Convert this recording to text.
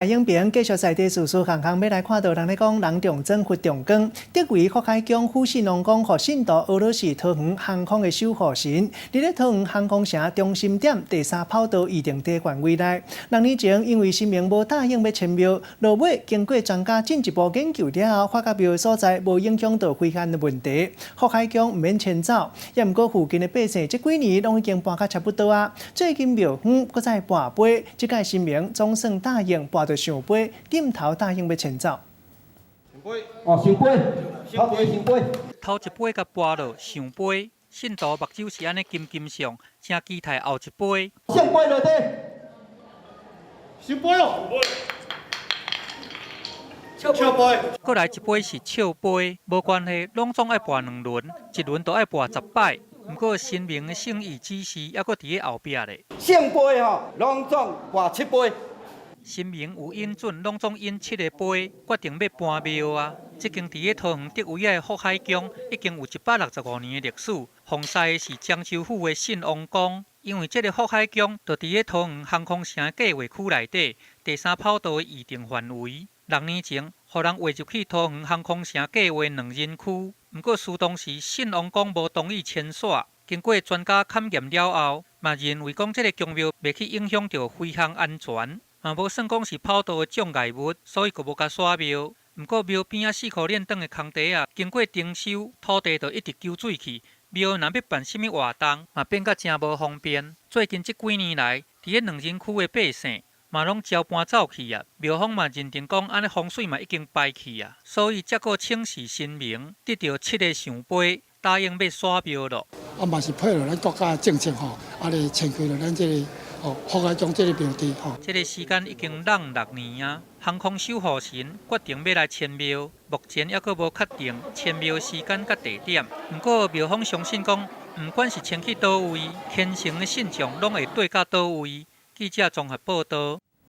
影片继续在地事事行行要来看到人咧讲人重症佛重光，德位福海宫富信龙宫和信道俄罗斯桃园航空的守护神，伫咧桃园航空城中心点第3跑道预定地段位内。2年前因为新明无答应要迁庙，落尾经过专家进一步研究了后，发觉庙的所在无影响到飞安的问题，福海宫唔免迁走。也毋过附近的百姓这几年拢已经搬甲差不多啊。最近庙方搁再跋杯，即届新明总算答应跋到上杯，点头答应要迁走。哦，上杯，头一个上杯。头一杯甲跋落上杯，信徒目睭是安尼金金上，正期待后一杯。上杯落地，上杯哦。笑杯，过来一杯是笑杯，无关系，拢总爱跋2轮，一轮都爱跋10摆。不过新明的圣意指示还搁伫咧后壁咧。上杯吼，拢总跋7杯。新明有引准，拢总引7个杯，决定要搬庙啊！即间伫咧桃园德位的福海宫已经有165年的历史。奉祀的是漳州府的信王宫，因为这个福海宫就伫咧桃园航空城计划区内底第3跑道的预定范围。6年前，互人划入去桃园航空城计划2人区，不过事当时信王宫无同意迁徙。经过专家勘验了后，嘛认为讲这个宫庙袂去影响到飞行安全。嘛无算讲是跑道的障碍物，所以就无甲刷庙。不过庙边啊4颗练灯的空地啊，经过征收，土地就一直揪水去。庙若要办什么活动，嘛变甲真无方便。最近这几年来，伫咧2人区的百姓嘛拢招搬走去啊。庙方嘛认定讲，安尼风水嘛已经败去啊，所以才个请示新明，得到7个上杯，答应要刷庙咯。啊，嘛是配合咱国家的政策吼，啊咧迁开了咱这个。福海宫这个庙地吼，这个时间已经6年啊。航空守护神决定要来迁庙，目前还阁无确定迁庙时间甲地点。不过庙方相信讲，不管是迁去倒位，虔诚的信众拢会对到倒位。记者综合报道。